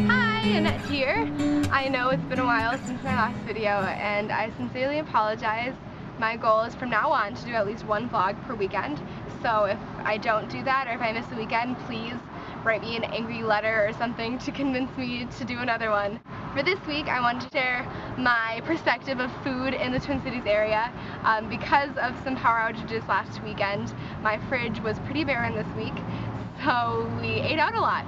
Hi, Annette here. I know it's been a while since my last video and I sincerely apologize. My goal is from now on to do at least one vlog per weekend. So if I don't do that or if I miss a weekend, please write me an angry letter or something to convince me to do another one. For this week, I wanted to share my perspective of food in the Twin Cities area. Because of some power outages last weekend, my fridge was pretty barren this week. So we ate out a lot,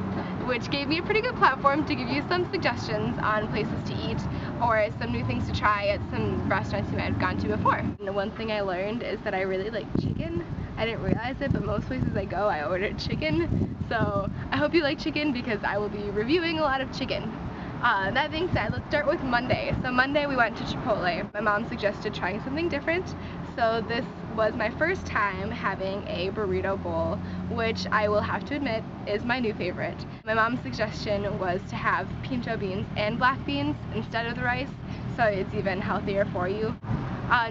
which gave me a pretty good platform to give you some suggestions on places to eat or some new things to try at some restaurants you might have gone to before. And the one thing I learned is that I really like chicken. I didn't realize it, but most places I go, I ordered chicken. So I hope you like chicken because I will be reviewing a lot of chicken. That being said, let's start with Monday. So Monday we went to Chipotle. My mom suggested trying something different. So this was my first time having a burrito bowl, which I will have to admit is my new favorite. My mom's suggestion was to have pinto beans and black beans instead of the rice, so it's even healthier for you.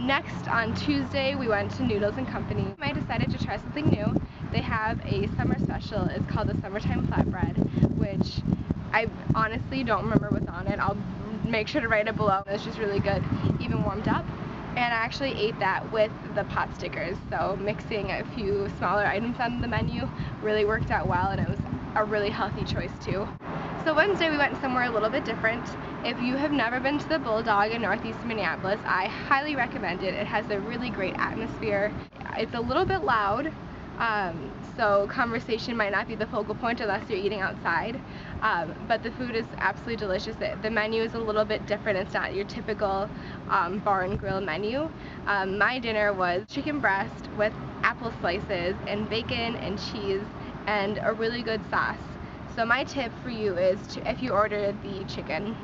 Next, on Tuesday, we went to Noodles and Company. I decided to try something new. They have a summer special. It's called the Summertime Flatbread, which I honestly don't remember what's on it. I'll make sure to write it below. It's just really good, even warmed up. And I actually ate that with the potstickers, so mixing a few smaller items on the menu really worked out well, and it was a really healthy choice too. So Wednesday we went somewhere a little bit different. If you have never been to the Bulldog in Northeast Minneapolis, I highly recommend it. It has a really great atmosphere. It's a little bit loud, so conversation might not be the focal point unless you're eating outside, but the food is absolutely delicious. The menu is a little bit different. It's not your typical bar and grill menu. My dinner was chicken breast with apple slices and bacon and cheese and a really good sauce. So my tip for you is to, if you order the chicken,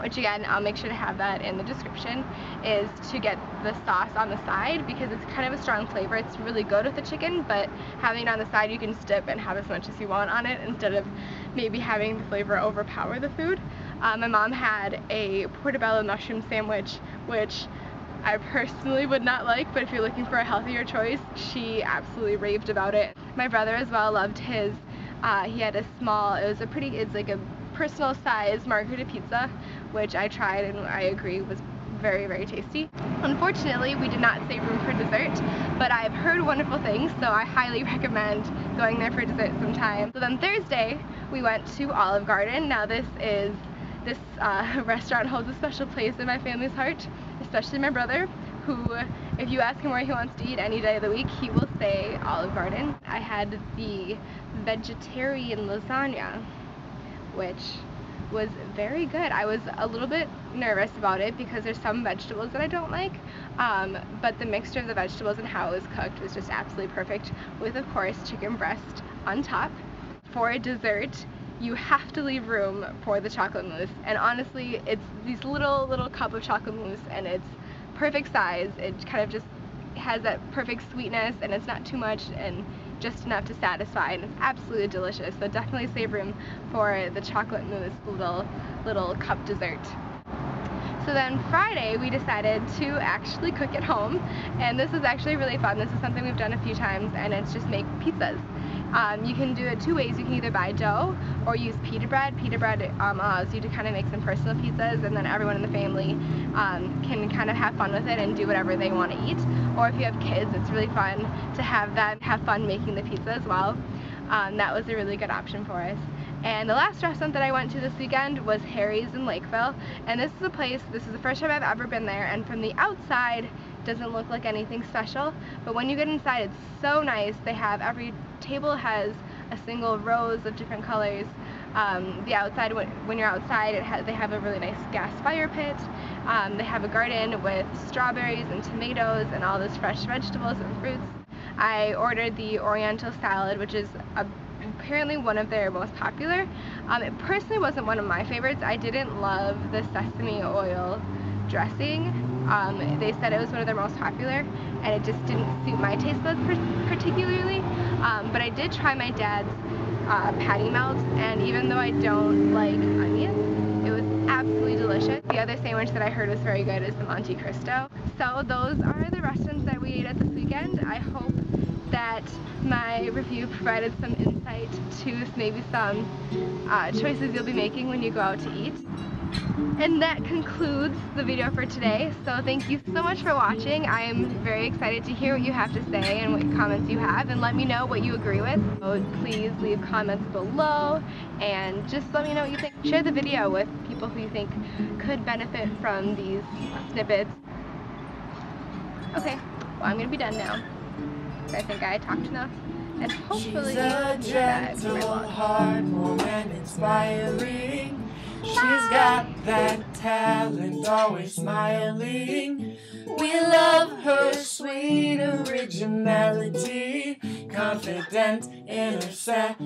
which again, I'll make sure to have that in the description, is to get the sauce on the side because it's kind of a strong flavor. It's really good with the chicken, but having it on the side, you can dip and have as much as you want on it instead of maybe having the flavor overpower the food. My mom had a portobello mushroom sandwich, which I personally would not like, but if you're looking for a healthier choice, she absolutely raved about it. My brother as well loved his. He had a small, it's like a personal size margherita pizza, which I tried and I agree was very, very tasty. Unfortunately, we did not save room for dessert, but I've heard wonderful things, so I highly recommend going there for dessert sometime. So then Thursday, we went to Olive Garden. Now this restaurant holds a special place in my family's heart, especially my brother, who, if you ask him where he wants to eat any day of the week, he will say Olive Garden. I had the vegetarian lasagna, which was very good. I was a little bit nervous about it because there's some vegetables that I don't like, but the mixture of the vegetables and how it was cooked was just absolutely perfect, with of course chicken breast on top. For a dessert, you have to leave room for the chocolate mousse, and honestly it's these little cup of chocolate mousse and it's perfect size. It kind of just has that perfect sweetness and it's not too much and just enough to satisfy, and it's absolutely delicious. So definitely save room for the chocolate mousse little cup dessert. So then Friday we decided to actually cook at home, and this is actually really fun. This is something we've done a few times, and it's just make pizzas. You can do it two ways. You can either buy dough or use pita bread. Pita bread allows you to kind of make some personal pizzas, and then everyone in the family can kind of have fun with it and do whatever they want to eat. Or if you have kids, it's really fun to have fun making the pizza as well. That was a really good option for us. And the last restaurant that I went to this weekend was Harry's in Lakeville, and this is the first time I've ever been there, and from the outside doesn't look like anything special, but when you get inside it's so nice. They have, every table has a single rose of different colors. The outside, when you're outside, they have a really nice gas fire pit. They have a garden with strawberries and tomatoes and all those fresh vegetables and fruits. I ordered the Oriental salad, which is apparently one of their most popular. It personally wasn't one of my favorites. I didn't love the sesame oil dressing. They said it was one of their most popular, and it just didn't suit my taste buds particularly. But I did try my dad's patty melt, and even though I don't like onions, it was absolutely delicious. The other sandwich that I heard was very good is the Monte Cristo. So those are the restaurants that we ate at this weekend. I hope that my review provided some insight to maybe some choices you'll be making when you go out to eat. And that concludes the video for today, so thank you so much for watching. I am very excited to hear what you have to say and what comments you have, and let me know what you agree with. So please leave comments below and just let me know what you think. Share the video with people who you think could benefit from these snippets. Okay, well, I'm gonna be done now. I think I talked enough, and hopefully she's a gentle, hard woman, inspiring. She's got that talent, always smiling. We love her sweet originality, confident in herself.